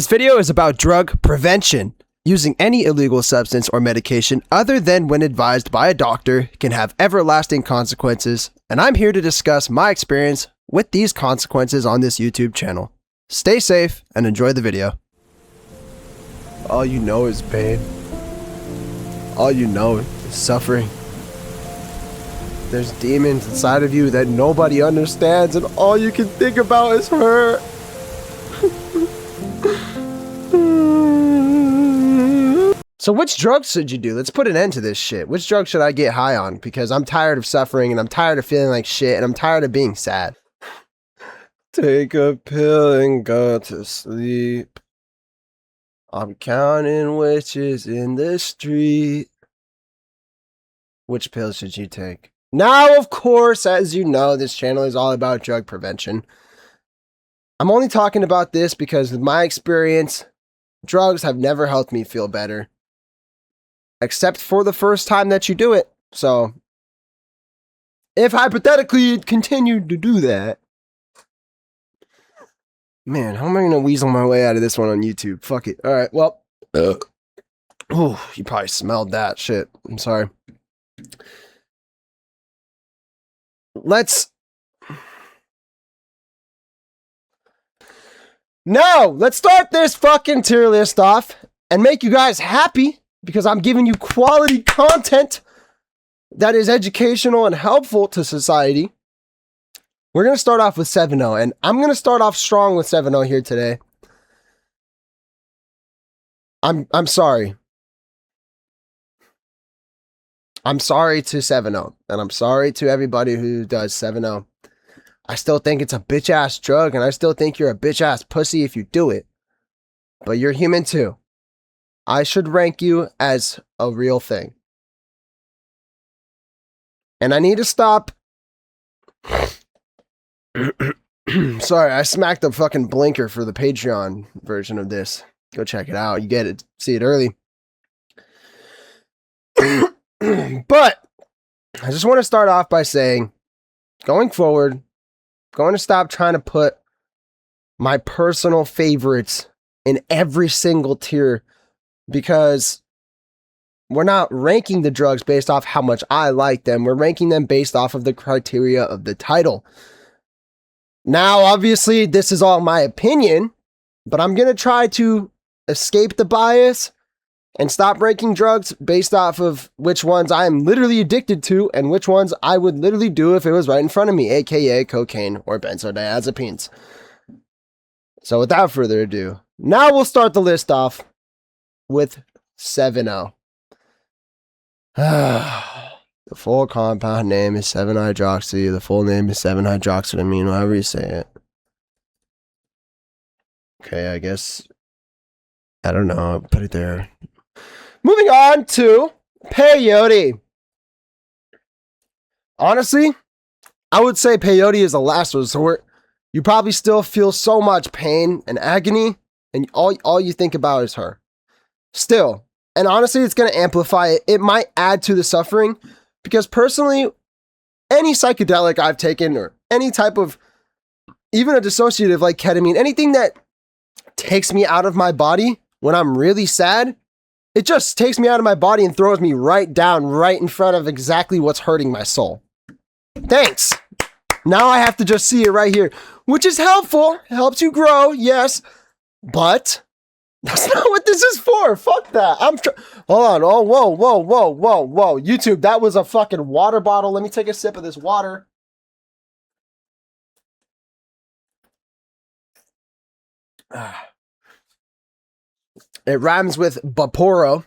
video is about drug prevention. Using any illegal substance or medication other than when advised by a doctor can have everlasting consequences, and I'm here to discuss my experience with these consequences on this YouTube channel. Stay safe and enjoy the video. All you know is pain. All you know is suffering. There's demons inside of you that nobody understands, and all you can think about is her. So which drugs should you do? Let's put an end to this shit. Which drug should I get high on? Because I'm tired of suffering and I'm tired of feeling like shit and I'm tired of being sad. Take a pill and go to sleep. I'm counting witches in the street. Which pill should you take? Now, of course, as you know, this channel is all about drug prevention. I'm only talking about this because with my experience, drugs have never helped me feel better. Except for the first time that you do it. So, if hypothetically it continued to do that. Man, how am I going to weasel my way out of this one on YouTube? Fuck it. Alright, well. Oh, you probably smelled that shit. I'm sorry. Let's start this fucking tier list off and make you guys happy. Because I'm giving you quality content that is educational and helpful to society. We're going to start off with 7-0, and I'm going to start off strong with 7-0 here today. I'm sorry. I'm sorry to 7-0, and I'm sorry to everybody who does 7-0. I still think it's a bitch-ass drug, and I still think you're a bitch-ass pussy if you do it. But you're human too. I should rank you as a real thing. And I need to stop. Sorry, I smacked the fucking blinker for the Patreon version of this. Go check it out. You get it. See it early. But I just want to start off by saying, going forward, I'm going to stop trying to put my personal favorites in every single tier. Because we're not ranking the drugs based off how much I like them. We're ranking them based off of the criteria of the title. Now, obviously, this is all my opinion, but I'm going to try to escape the bias and stop ranking drugs based off of which ones I'm literally addicted to and which ones I would literally do if it was right in front of me, aka cocaine or benzodiazepines. So without further ado, now we'll start the list off with 7-0. The full compound name is 7-hydroxy. The full name is 7-hydroxyamine, however you say it. Okay, I guess. I don't know. I'll put it there. Moving on to peyote. Honestly, I would say peyote is the last resort. You probably still feel so much pain and agony, and all you think about is her. Still, and honestly, it's going to amplify it. It might add to the suffering because personally, any psychedelic I've taken or any type of, even a dissociative like ketamine, anything that takes me out of my body when I'm really sad, it just takes me out of my body and throws me right down, right in front of exactly what's hurting my soul. Thanks. Now I have to just see it right here, which is helpful. It helps you grow, yes, but that's not what this is for. Fuck that. Hold on. Oh, whoa. YouTube, that was a fucking water bottle. Let me take a sip of this water. It rhymes with Vaporo.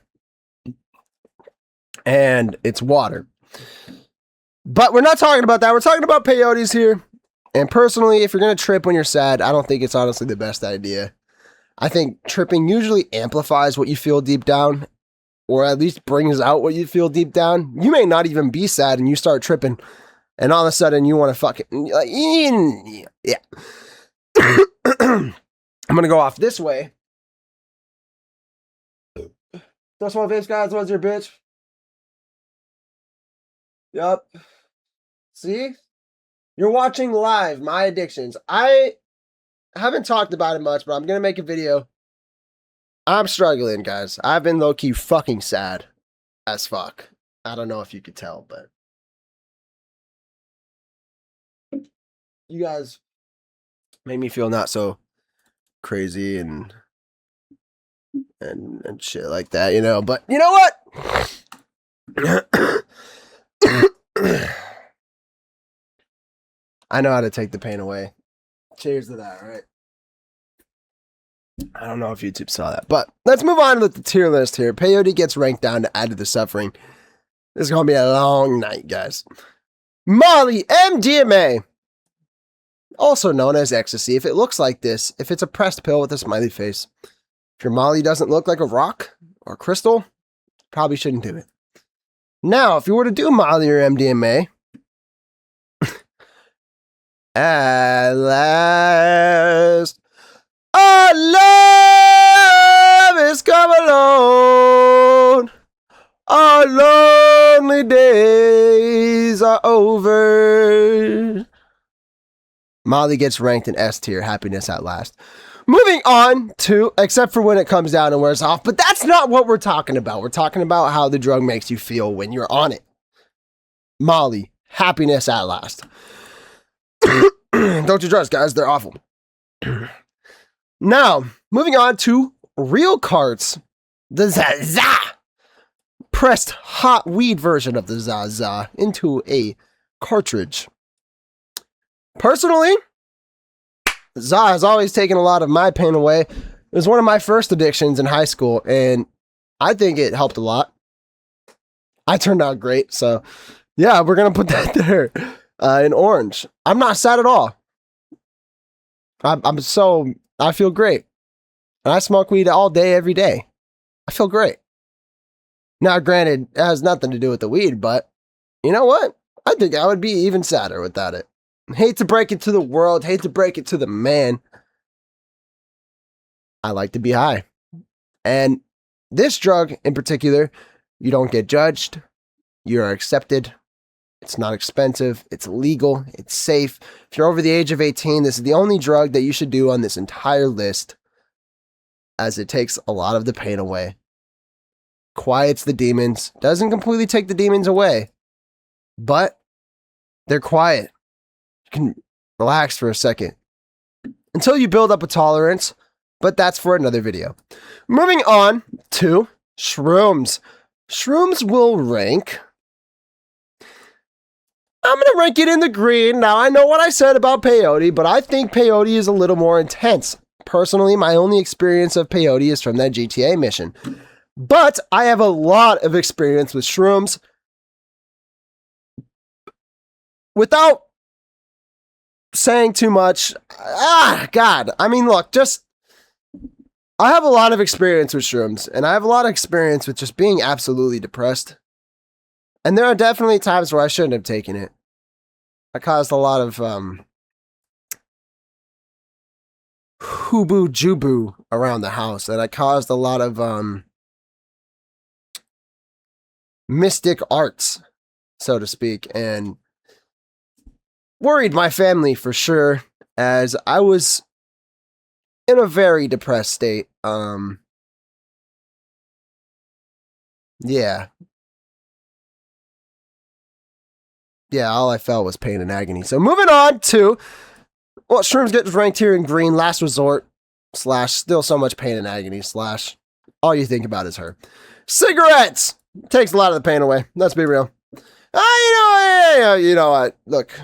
And it's water. But we're not talking about that. We're talking about peyotes here. And personally, if you're going to trip when you're sad, I don't think it's honestly the best idea. I think tripping usually amplifies what you feel deep down, or at least brings out what you feel deep down. You may not even be sad and you start tripping, and all of a sudden you want to fucking, like, yeah. I'm going to go off this way. That's one face, guys. What's your bitch? Yup. See? You're watching live my addictions. I haven't talked about it much, but I'm going to make a video I'm struggling, guys. I've been low-key fucking sad as fuck. I don't know if you could tell, but you guys made me feel not so crazy and shit like that, you know. But you know what? I know how to take the pain away. Cheers to that, right? I don't know if YouTube saw that, but let's move on with the tier list here. Peyote gets ranked down to add to the suffering. This is going to be a long night, guys. Molly, MDMA, also known as ecstasy. If it looks like this, if it's a pressed pill with a smiley face, if your Molly doesn't look like a rock or crystal, probably shouldn't do it. Now, if you were to do Molly or MDMA, at last, our love is come alone. Our lonely days are over. Molly gets ranked in S tier, happiness at last. Moving on to, except for when it comes down and wears off, but that's not what we're talking about. We're talking about how the drug makes you feel when you're on it. Molly, happiness at last. Don't do drugs, guys. They're awful. Now, moving on to real carts. The Zaza. Pressed hot weed version of the Zaza into a cartridge. Personally, Za has always taken a lot of my pain away. It was one of my first addictions in high school, and I think it helped a lot. I turned out great, so yeah, we're going to put that there in orange. I'm not sad at all. I feel great. And I smoke weed all day, every day. I feel great. Now, granted, it has nothing to do with the weed, but you know what? I think I would be even sadder without it. Hate to break it to the world, hate to break it to the man. I like to be high. And this drug in particular, you don't get judged. You are accepted. It's not expensive. It's legal. It's safe. If you're over the age of 18, this is the only drug that you should do on this entire list, as it takes a lot of the pain away. Quiets the demons. Doesn't completely take the demons away, but they're quiet. You can relax for a second until you build up a tolerance, but that's for another video. Moving on to shrooms. Shrooms will rank. I'm going to rank it in the green. Now, I know what I said about peyote, but I think peyote is a little more intense. Personally, my only experience of peyote is from that GTA mission. But I have a lot of experience with shrooms. Without saying too much, God. I mean, look, I have a lot of experience with shrooms, and I have a lot of experience with just being absolutely depressed. And there are definitely times where I shouldn't have taken it. I caused a lot of hooboo-juboo around the house, and I caused a lot of mystic arts, so to speak, and worried my family for sure, as I was in a very depressed state. Yeah, all I felt was pain and agony. So moving on to, well, shrooms get ranked here in green, last resort, / still so much pain and agony, / all you think about is her. Cigarettes! Takes a lot of the pain away. Let's be real. You know what? Look,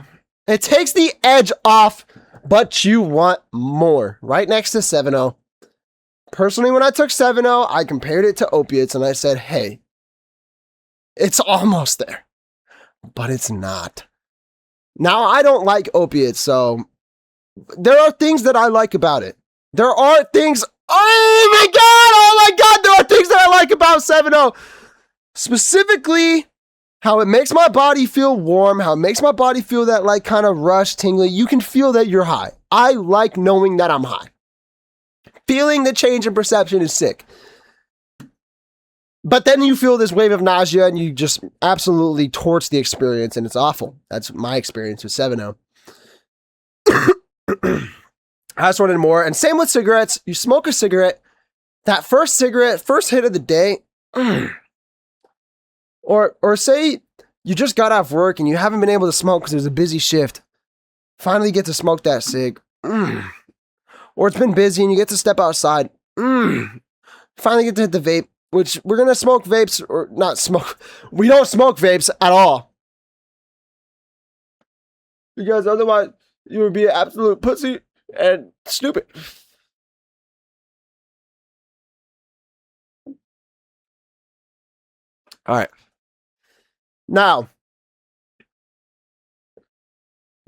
it takes the edge off, but you want more. Right next to 7-0. Personally, when I took 7-0, I compared it to opiates, and I said, hey, it's almost there. But it's not. Now, I don't like opiates, so there are things that I like about it. There are things, oh my God, there are things that I like about 7-0. Specifically, how it makes my body feel warm, how it makes my body feel that like kind of rush, tingly. You can feel that you're high. I like knowing that I'm high. Feeling the change in perception is sick. But then you feel this wave of nausea and you just absolutely torch the experience, and it's awful. That's my experience with 7-0. I just wanted more. And same with cigarettes. You smoke a cigarette, that first cigarette, first hit of the day, or say you just got off work and you haven't been able to smoke because it was a busy shift. Finally get to smoke that cig. Or it's been busy and you get to step outside. Finally get to hit the vape, which we're going to smoke vapes, or not smoke. We don't smoke vapes at all. Because otherwise you would be an absolute pussy and stupid. All right. Now,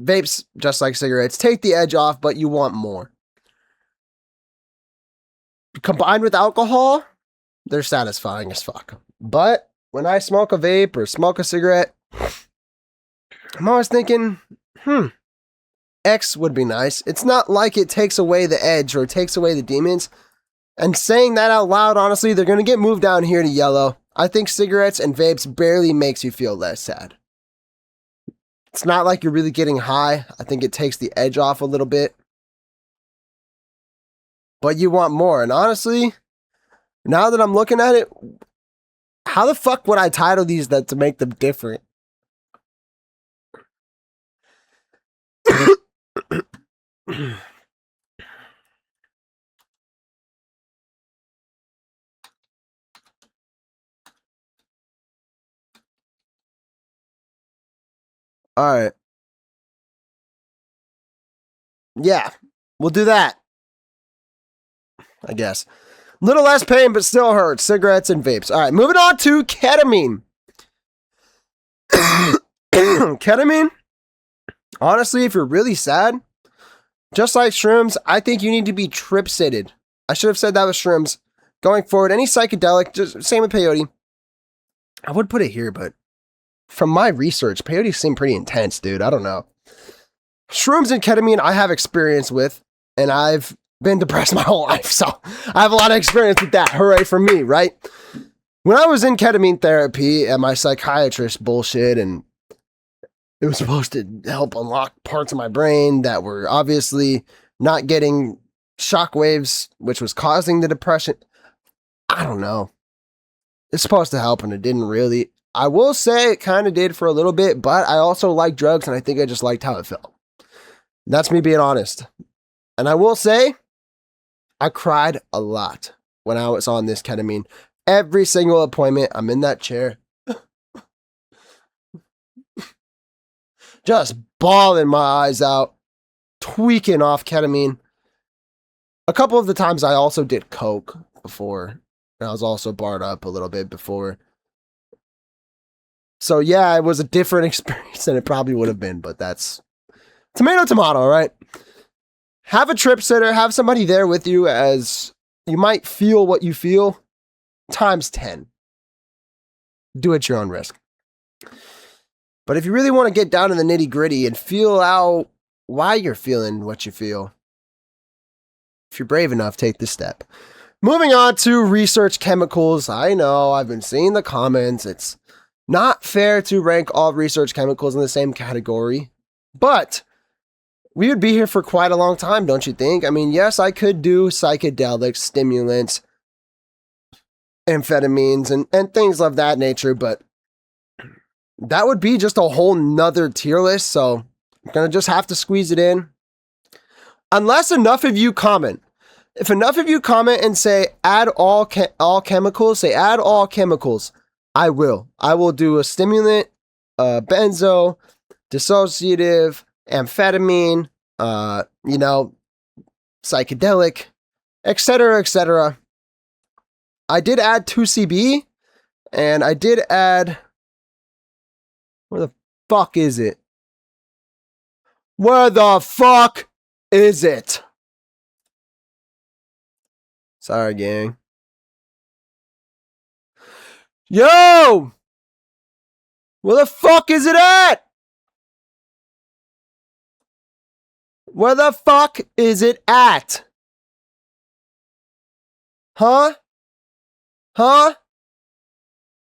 vapes, just like cigarettes, take the edge off, but you want more. Combined with alcohol, they're satisfying as fuck. But when I smoke a vape or smoke a cigarette, I'm always thinking, X would be nice. It's not like it takes away the edge or takes away the demons. And saying that out loud, honestly, they're going to get moved down here to yellow. I think cigarettes and vapes barely makes you feel less sad. It's not like you're really getting high. I think it takes the edge off a little bit. But you want more. And honestly, now that I'm looking at it, how the fuck would I title these that to make them different? All right. Yeah, we'll do that. I guess. Little less pain, but still hurts. Cigarettes and vapes. All right, moving on to ketamine. Ketamine, honestly, if you're really sad, just like shrooms, I think you need to be trip-sitted. I should have said that with shrooms. Going forward, any psychedelic, just same with peyote. I would put it here, but from my research, peyote seemed pretty intense, dude. I don't know. Shrooms and ketamine I have experience with, and I've been depressed my whole life, so I have a lot of experience with that. Hooray for me, right? When I was in ketamine therapy and my psychiatrist bullshit, and it was supposed to help unlock parts of my brain that were obviously not getting shockwaves, which was causing the depression. I don't know. It's supposed to help, and it didn't really. I will say it kind of did for a little bit, but I also like drugs, and I think I just liked how it felt. That's me being honest. And I will say, I cried a lot when I was on this ketamine. Every single appointment, I'm in that chair. Just bawling my eyes out, tweaking off ketamine. A couple of the times I also did coke before, and I was also barred up a little bit before. So yeah, it was a different experience than it probably would have been, but that's tomato, tomato, right? Have a trip sitter, have somebody there with you, as you might feel what you feel times 10. Do it at your own risk. But if you really want to get down to the nitty gritty and feel out why you're feeling what you feel, if you're brave enough, take this step. Moving on to research chemicals. I know, I've been seeing the comments. It's not fair to rank all research chemicals in the same category, but we would be here for quite a long time, don't you think? I mean, yes, I could do psychedelics, stimulants, amphetamines, and things of that nature, but that would be just a whole nother tier list, so I'm going to just have to squeeze it in. Unless enough of you comment. If enough of you comment and say, add all chemicals, say add all chemicals, I will. I will do a stimulant, benzo, dissociative, amphetamine, psychedelic, etc., etc. I did add 2CB, and I did add, where the fuck is it? Where the fuck is it? Sorry, gang. Yo! Where the fuck is it at? Where the fuck is it at? Huh? Huh?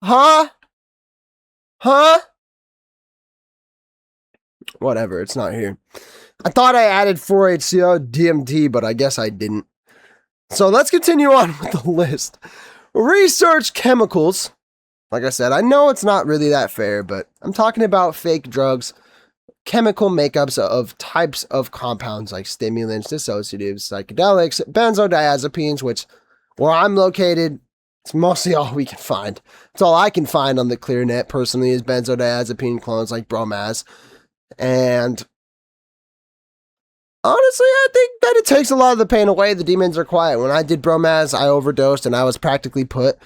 Huh? Huh? Whatever, it's not here. I thought I added 4-HCO DMT, but I guess I didn't. So let's continue on with the list. Research chemicals. Like I said, I know it's not really that fair, but I'm talking about fake drugs, chemical makeups of types of compounds like stimulants, dissociatives, psychedelics, benzodiazepines, which where I'm located, it's mostly all we can find. It's all I can find on the clear net personally is benzodiazepine clones like bromaz. And honestly, I think that it takes a lot of the pain away. The demons are quiet. When I did bromaz, I overdosed and I was practically put.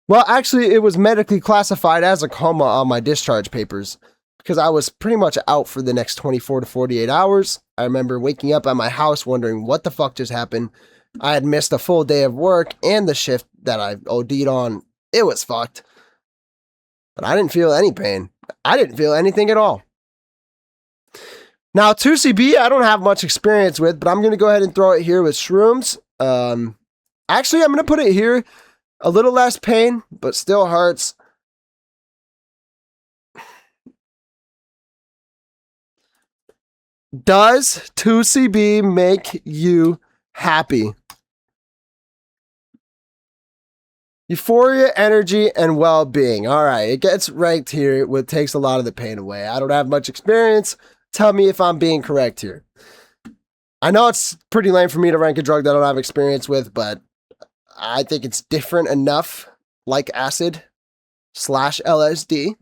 Well, actually, it was medically classified as a coma on my discharge papers because I was pretty much out for the next 24 to 48 hours. I remember waking up at my house wondering what the fuck just happened. I had missed a full day of work and the shift that I OD'd on. It was fucked. But I didn't feel any pain. I didn't feel anything at all. Now, 2CB, I don't have much experience with, but I'm going to go ahead and throw it here with shrooms. Actually, I'm going to put it here. A little less pain, but still hurts. Does 2CB make you happy? Euphoria, energy, and well-being. All right, it gets ranked here. It takes a lot of the pain away. I don't have much experience. Tell me if I'm being correct here. I know it's pretty lame for me to rank a drug that I don't have experience with, but I think it's different enough, like acid / LSD.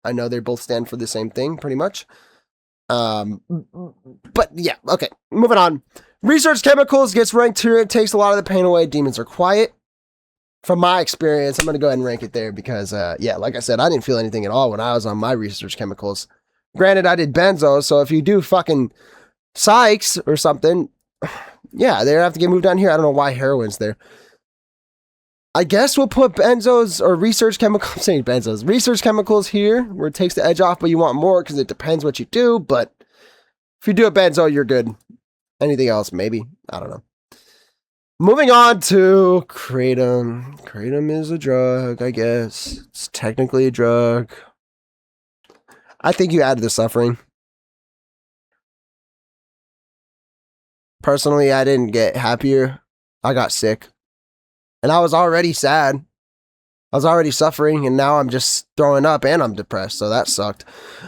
I know they both stand for the same thing, pretty much. But yeah, okay, moving on. Research chemicals gets ranked here. It takes a lot of the pain away. Demons are quiet. From my experience, I'm going to go ahead and rank it there because, yeah, like I said, I didn't feel anything at all when I was on my research chemicals. Granted, I did benzos, so if you do fucking psychs or something, yeah, they have to get moved down here. I don't know why heroin's there. I guess we'll put benzos or research chemicals, I'm saying benzos, research chemicals here where it takes the edge off, but you want more because it depends what you do. But if you do a benzo, you're good. Anything else, maybe. I don't know. Moving on to kratom. Kratom is a drug, I guess. It's technically a drug. I think you added the suffering. Personally, I didn't get happier. I got sick. And I was already sad. I was already suffering, and now I'm just throwing up and I'm depressed, so that sucked.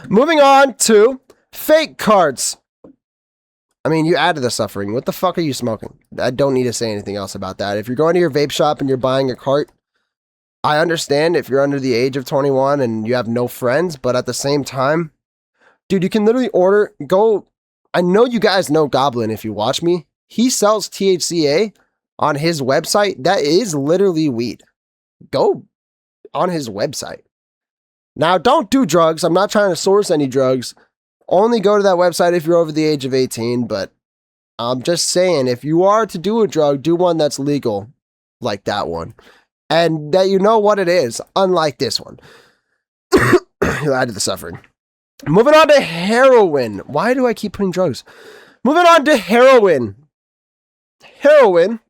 Moving on to fake cards. I mean, you added the suffering. What the fuck are you smoking? I don't need to say anything else about that. If you're going to your vape shop and you're buying a cart, I understand if you're under the age of 21 and you have no friends, but at the same time, dude, you can literally I know you guys know Goblin if you watch me. He sells THCA on his website. That is literally weed. Go on his website. Now, don't do drugs. I'm not trying to source any drugs. Only go to that website if you're over the age of 18, but I'm just saying, if you are to do a drug, do one that's legal, like that one. And that you know what it is, unlike this one. You'll add to the suffering. Moving on to heroin. Why do I keep putting drugs? Moving on to heroin. Heroin.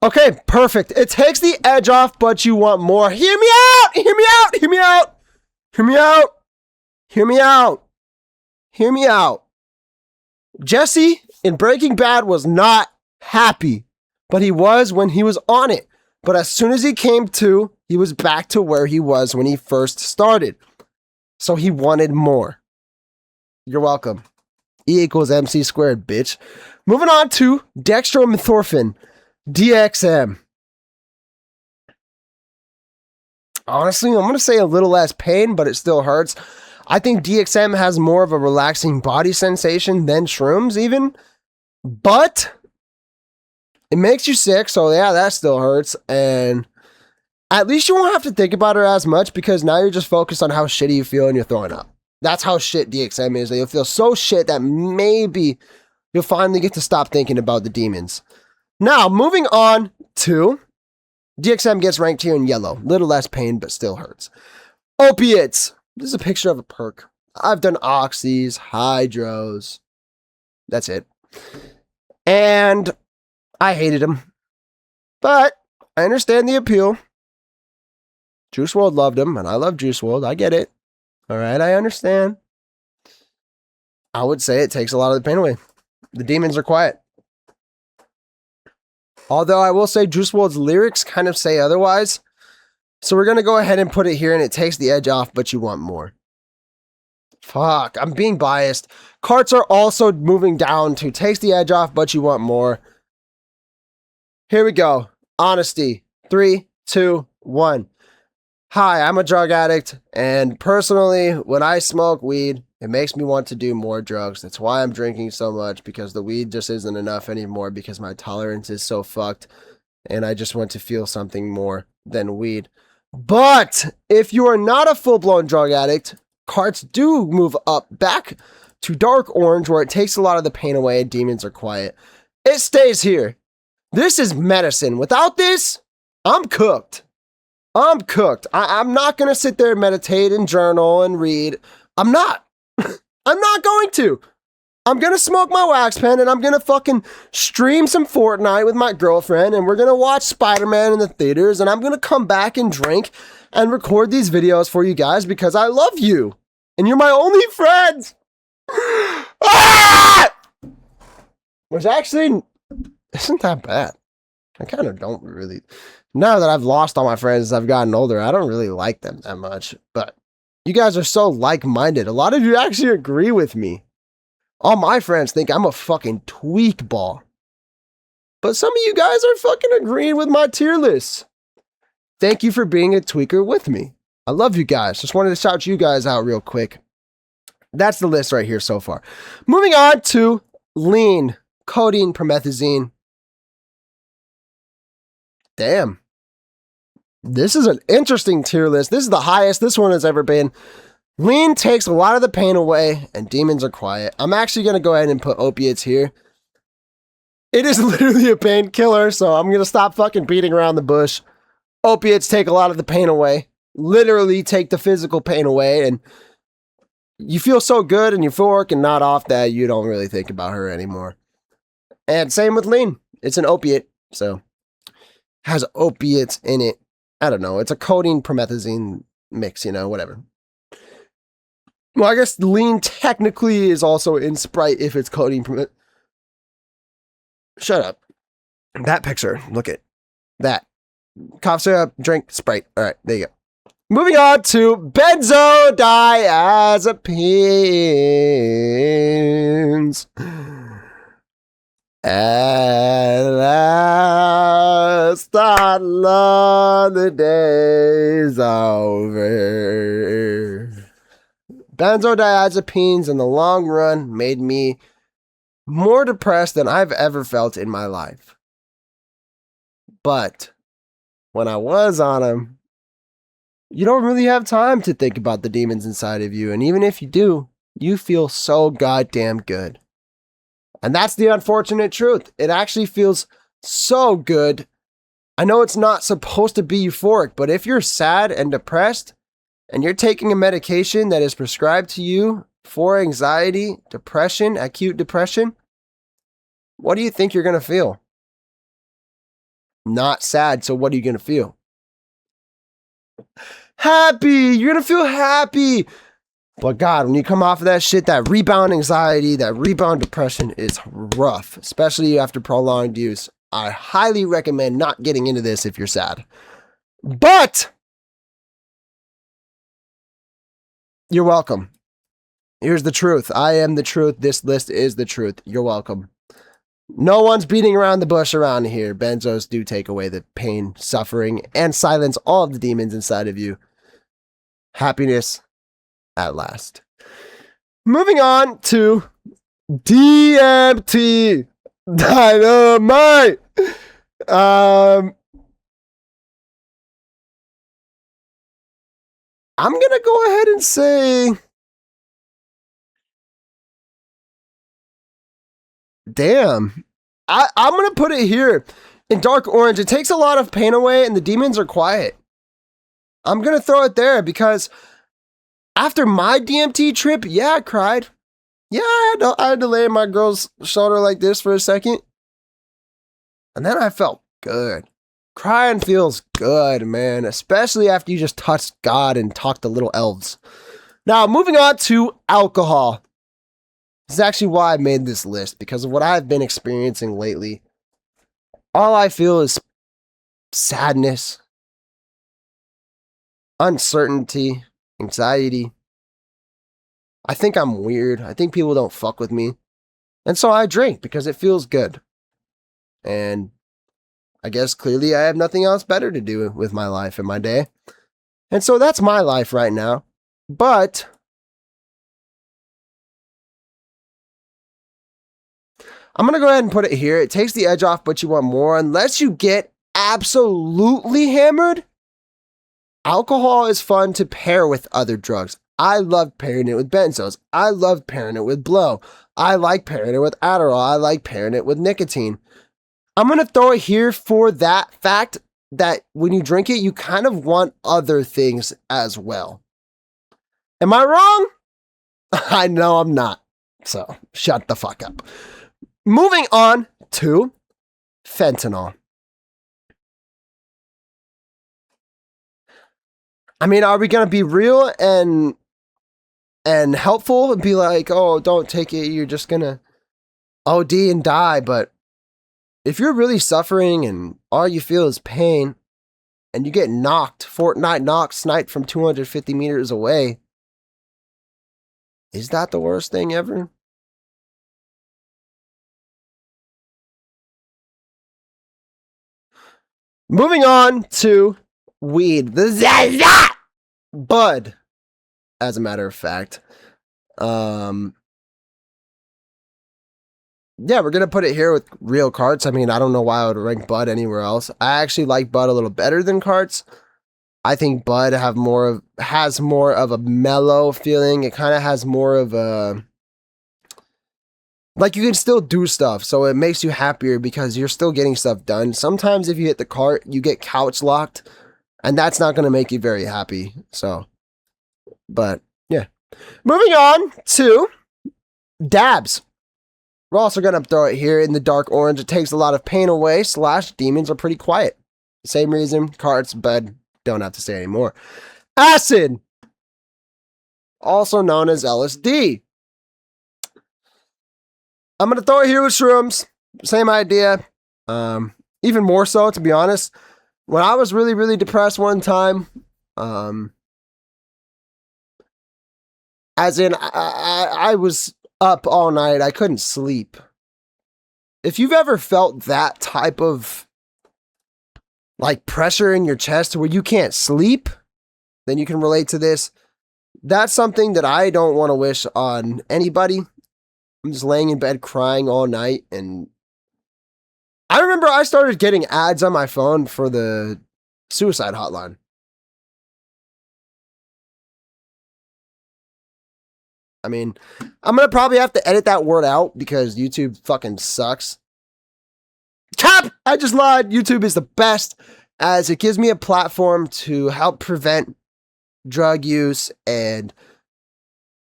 Okay, perfect. It takes the edge off, but you want more. Hear me out! Hear me out! Hear me out! Hear me out! Hear me out! Hear me out. Jesse in Breaking Bad was not happy, but he was when he was on it. But as soon as he came to, he was back to where he was when he first started. So he wanted more. You're welcome. E equals MC squared, bitch. Moving on to dextromethorphan. DXM. Honestly, I'm going to say a little less pain, but it still hurts. I think DXM has more of a relaxing body sensation than shrooms even, but it makes you sick, so yeah, that still hurts, and at least you won't have to think about it as much because now you're just focused on how shitty you feel and you're throwing up. That's how shit DXM is. You'll feel so shit that maybe you'll finally get to stop thinking about the demons. Now, moving on to DXM gets ranked here in yellow. Little less pain, but still hurts. Opiates. This is a picture of a perk. I've done oxys, hydros. That's it. And I hated them. But I understand the appeal. Juice WRLD loved them, and I love Juice WRLD. I get it. All right, I understand. I would say it takes a lot of the pain away. The demons are quiet. Although I will say Juice WRLD's lyrics kind of say otherwise. So we're going to go ahead and put it here, and it takes the edge off, but you want more. Fuck, I'm being biased. Carts are also moving down to takes the edge off, but you want more. Here we go. Honesty. 3, 2, 1. Hi, I'm a drug addict, and personally, when I smoke weed, it makes me want to do more drugs. That's why I'm drinking so much, because the weed just isn't enough anymore because my tolerance is so fucked, and I just want to feel something more than weed. But if you are not a full-blown drug addict, carts do move up back to dark orange, where it takes a lot of the pain away and demons are quiet. It stays here. This is medicine. Without this, I'm cooked. I'm cooked. I'm not going to sit there and meditate and journal and read. I'm not. I'm not going to. I'm going to smoke my wax pen, and I'm going to fucking stream some Fortnite with my girlfriend, and we're going to watch Spider-Man in the theaters, and I'm going to come back and drink and record these videos for you guys because I love you, and you're my only friends. Ah! Which actually isn't that bad. I kind of don't really. Now that I've lost all my friends as I've gotten older, I don't really like them that much. But you guys are so like-minded. A lot of you actually agree with me. All my friends think I'm a fucking tweak ball. But some of you guys are fucking agreeing with my tier list. Thank you for being a tweaker with me. I love you guys. Just wanted to shout you guys out real quick. That's the list right here so far. Moving on to lean, codeine, promethazine. Damn. This is an interesting tier list. This is the highest this one has ever been. Lean takes a lot of the pain away, and demons are quiet. I'm actually going to go ahead and put opiates here. It is literally a painkiller, so I'm going to stop fucking beating around the bush. Opiates take a lot of the pain away. Literally take the physical pain away, and you feel so good and euphoric and not off that you don't really think about her anymore. And same with lean. It's an opiate, so has opiates in it. I don't know. It's a codeine promethazine mix, you know, whatever. Well, I guess lean technically is also in Sprite if it's codeine promethazine. Shut up. That picture. Look at that. Cough syrup, drink, Sprite. All right, there you go. Moving on to benzodiazepines. At last, I love the days over. Benzodiazepines in the long run made me more depressed than I've ever felt in my life. But when I was on them, you don't really have time to think about the demons inside of you. And even if you do, you feel so goddamn good. And that's the unfortunate truth. It actually feels so good. I know it's not supposed to be euphoric, but if you're sad and depressed and you're taking a medication that is prescribed to you for anxiety, depression, acute depression, what do you think you're going to feel? Not sad, so what are you going to feel? Happy! You're going to feel happy! But God, when you come off of that shit, that rebound anxiety, that rebound depression is rough, especially after prolonged use. I highly recommend not getting into this if you're sad. But you're welcome. Here's the truth. I am the truth. This list is the truth. You're welcome. No one's beating around the bush around here. Benzos do take away the pain, suffering, and silence all of the demons inside of you. Happiness at last. Moving on to DMT. Dynamite. I'm gonna go ahead and say, damn. I'm gonna put it here in dark orange. It takes a lot of pain away and the demons are quiet. I'm gonna throw it there because after my DMT trip, yeah, I cried. Yeah, I had to lay on my girl's shoulder like this for a second. And then I felt good. Crying feels good, man. Especially after you just touched God and talked to little elves. Now, moving on to alcohol. This is actually why I made this list, because of what I've been experiencing lately. All I feel is sadness, uncertainty, anxiety. I think I'm weird. I think people don't fuck with me. And so I drink because it feels good. And I guess clearly I have nothing else better to do with my life and my day. And so that's my life right now. But I'm going to go ahead and put it here. It takes the edge off, but you want more. Unless you get absolutely hammered, alcohol is fun to pair with other drugs. I love pairing it with benzos. I love pairing it with blow. I like pairing it with Adderall. I like pairing it with nicotine. I'm going to throw it here for that fact that when you drink it, you kind of want other things as well. Am I wrong? I know I'm not. So shut the fuck up. Moving on to fentanyl. I mean, are we going to be real and helpful and be like, oh, don't take it, you're just going to OD and die? But if you're really suffering and all you feel is pain and you get Fortnite sniped from 250 meters away, is that the worst thing ever? Moving on to weed. The bud, as a matter of fact. Yeah, we're going to put it here with real carts. I mean, I don't know why I would rank bud anywhere else. I actually like bud a little better than carts. I think bud has more of a mellow feeling. It kind of has more of a, like, you can still do stuff, so it makes you happier because you're still getting stuff done. Sometimes if you hit the cart, you get couch locked, and that's not going to make you very happy. So, but yeah. Moving on to dabs. We're also going to throw it here in the dark orange. It takes a lot of pain away, / demons are pretty quiet. Same reason, carts, bud, don't have to say anymore. Acid, also known as LSD. I'm going to throw it here with shrooms. Same idea. Even more so, to be honest. When I was really, really depressed one time, as in, I was up all night. I couldn't sleep. If you've ever felt that type of, like, pressure in your chest where you can't sleep, then you can relate to this. That's something that I don't want to wish on anybody. I'm just laying in bed crying all night, and I remember I started getting ads on my phone for the suicide hotline. I mean, I'm going to probably have to edit that word out because YouTube fucking sucks. Cap! I just lied. YouTube is the best as it gives me a platform to help prevent drug use and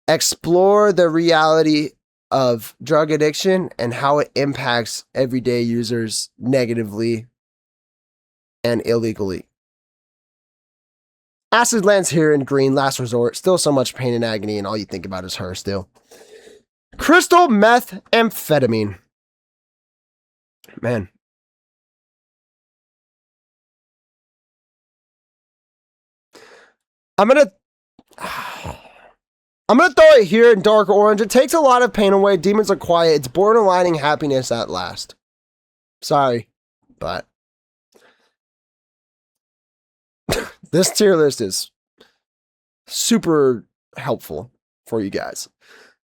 explore the reality of drug addiction and how it impacts everyday users negatively and illegally. Acid lands here in green, last resort. Still so much pain and agony, and all you think about is her still. Crystal methamphetamine. Man. I'm gonna throw it here in dark orange. It takes a lot of pain away. Demons are quiet. It's borderlining happiness at last. Sorry, but this tier list is super helpful for you guys.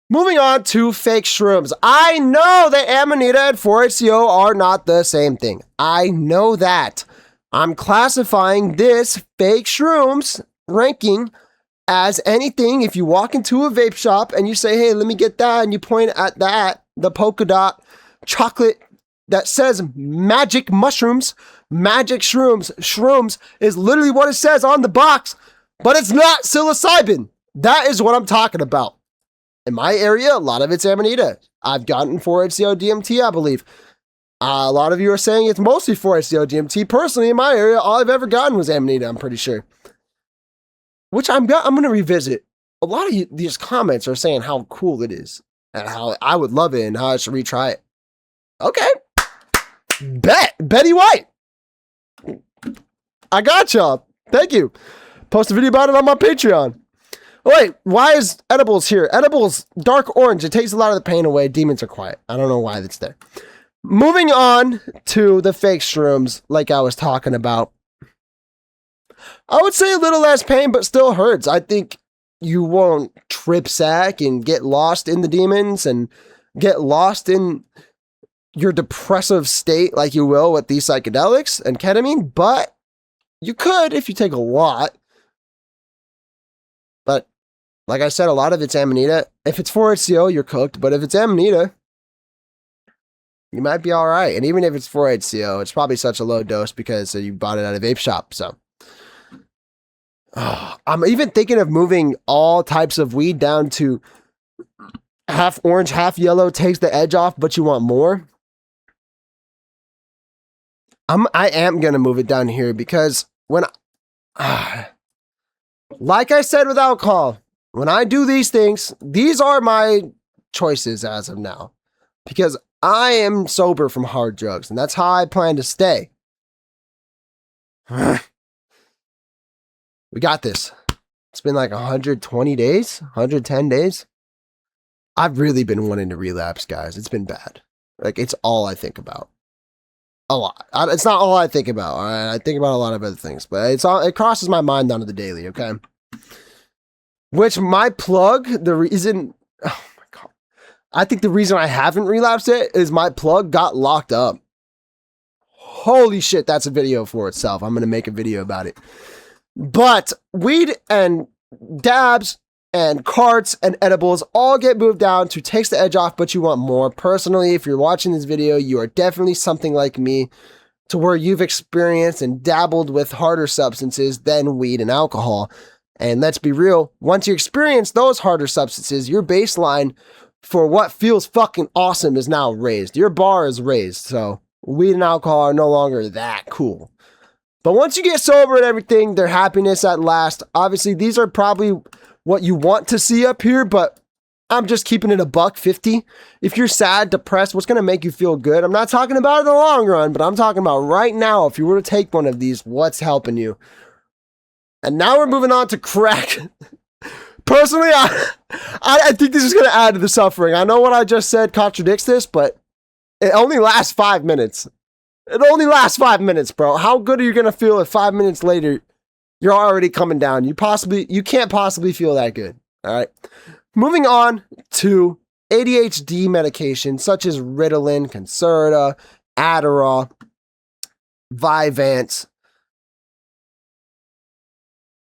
Moving on to fake shrooms. I know that Amanita and 4-HCO are not the same thing. I know that. I'm classifying this fake shrooms ranking as anything. If you walk into a vape shop and you say, hey, let me get that, and you point at that, the polka dot chocolate that says magic mushrooms, magic shrooms is literally what it says on the box, but it's not psilocybin. That is what I'm talking about. In my area, a lot of it's Amanita. I've gotten 4-HCO DMT, I believe. A lot of you are saying it's mostly 4-HCO DMT. Personally, in my area, all I've ever gotten was Amanita, I'm pretty sure. Which I'm going to revisit. A lot of these comments are saying how cool it is. and how I would love it and how I should retry it. Okay. Betty White. I got y'all. Thank you. Post a video about it on my Patreon. Oh, wait, why is edibles here? Edibles, dark orange. It takes a lot of the pain away. Demons are quiet. I don't know why that's there. Moving on to the fake shrooms, like I was talking about. I would say a little less pain, but still hurts. I think you won't trip sack and get lost in the demons and get lost in your depressive state like you will with these psychedelics and ketamine, but you could if you take a lot. But like I said, a lot of it's Amanita. If it's 4-HCO, you're cooked, but if it's Amanita, you might be all right. And even if it's 4-HCO, it's probably such a low dose because you bought it at a vape shop. So I'm even thinking of moving all types of weed down to half orange, half yellow, takes the edge off, but you want more. I am going to move it down here because when like I said with alcohol, when I do these things, these are my choices as of now because I am sober from hard drugs and that's how I plan to stay. We got this. It's been like 120 days, 110 days. I've really been wanting to relapse, guys. It's been bad. Like, it's all I think about. A lot. It's not all I think about. All right? I think about a lot of other things, but it crosses my mind on the daily, okay? Which my plug, the reason, oh my God. I think the reason I haven't relapsed it is my plug got locked up. Holy shit, that's a video for itself. I'm going to make a video about it. But weed and dabs and carts and edibles all get moved down to takes the edge off, but you want more. Personally, if you're watching this video, you are definitely something like me to where you've experienced and dabbled with harder substances than weed and alcohol. And let's be real, once you experience those harder substances, your baseline for what feels fucking awesome is now raised. Your bar is raised. So weed and alcohol are no longer that cool. But once you get sober and everything, their happiness at last. Obviously, these are probably what you want to see up here, but I'm just keeping it $1.50. If you're sad, depressed, what's going to make you feel good? I'm not talking about in the long run, but I'm talking about right now. If you were to take one of these, what's helping you? And now we're moving on to crack. Personally, I think this is going to add to the suffering. I know what I just said contradicts this, but it only lasts 5 minutes. It only lasts 5 minutes, bro. How good are you going to feel if 5 minutes later you're already coming down? You can't possibly feel that good. All right. Moving on to ADHD medications such as Ritalin, Concerta, Adderall, Vyvanse.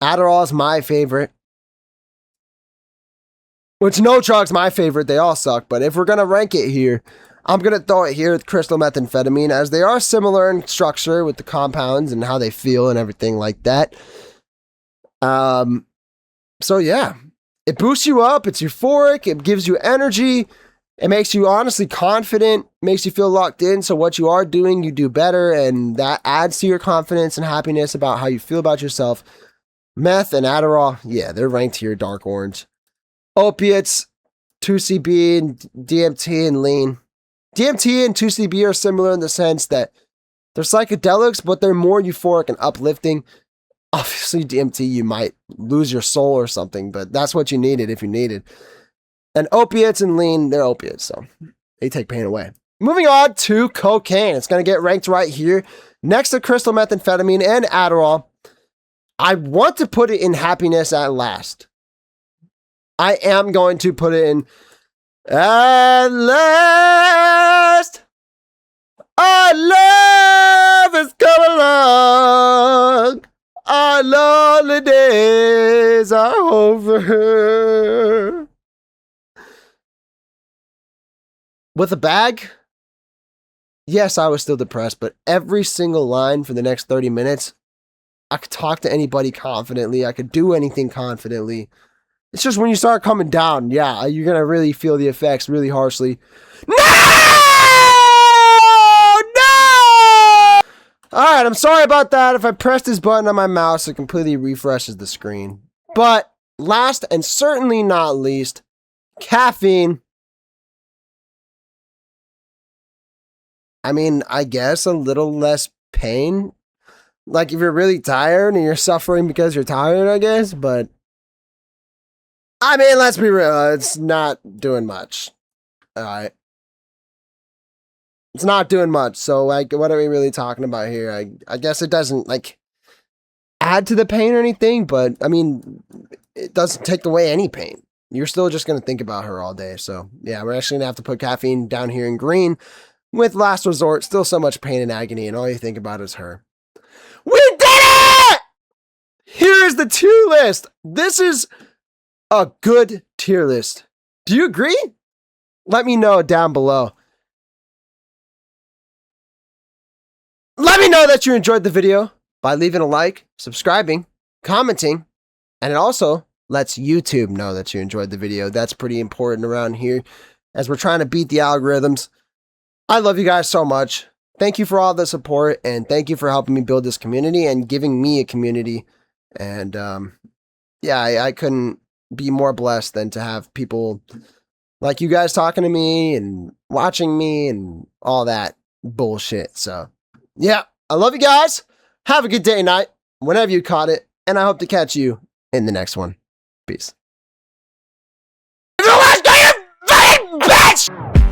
Adderall is my favorite. Which no drug's my favorite. They all suck. But if we're going to rank it here, I'm going to throw it here with crystal methamphetamine as they are similar in structure with the compounds and how they feel and everything like that. So yeah, it boosts you up. It's euphoric. It gives you energy. It makes you honestly confident, makes you feel locked in. So what you are doing, you do better. And that adds to your confidence and happiness about how you feel about yourself. Meth and Adderall, yeah, they're ranked here dark orange. Opiates, 2CB and DMT and lean. DMT and 2CB are similar in the sense that they're psychedelics, but they're more euphoric and uplifting. Obviously, DMT, you might lose your soul or something, but that's what you needed if you needed. And opiates and lean, they're opiates, so they take pain away. Moving on to cocaine. It's going to get ranked right here next to crystal methamphetamine and Adderall. I want to put it in happiness at last. I am going to put it in at last. Our love has come along. Our lonely days are over. With a bag, yes, I was still depressed, but every single line for the next 30 minutes, I could talk to anybody confidently. I could do anything confidently. It's just when you start coming down, yeah, you're going to really feel the effects really harshly. No! All right, I'm sorry about that. If I press this button on my mouse, it completely refreshes the screen. But last and certainly not least, caffeine. I mean, I guess a little less pain. Like if you're really tired and you're suffering because you're tired, I guess, but I mean, let's be real, it's not doing much. All right. It's not doing much. So like what are we really talking about here? I guess it doesn't like add to the pain or anything, but I mean, it doesn't take away any pain. You're still just going to think about her all day. So yeah, we're actually going to have to put caffeine down here in green with last resort. Still so much pain and agony, and all you think about is her. We did it! Here is the tier list. This is a good tier list. Do you agree? Let me know down below. Let me know that you enjoyed the video by leaving a like, subscribing, commenting, and it also lets YouTube know that you enjoyed the video. That's pretty important around here as we're trying to beat the algorithms. I love you guys so much. Thank you for all the support, and thank you for helping me build this community and giving me a community. And yeah, I couldn't be more blessed than to have people like you guys talking to me and watching me and all that bullshit. So yeah, I love you guys. Have a good day, night, whenever you caught it, and I hope to catch you in the next one. Peace. Bitch!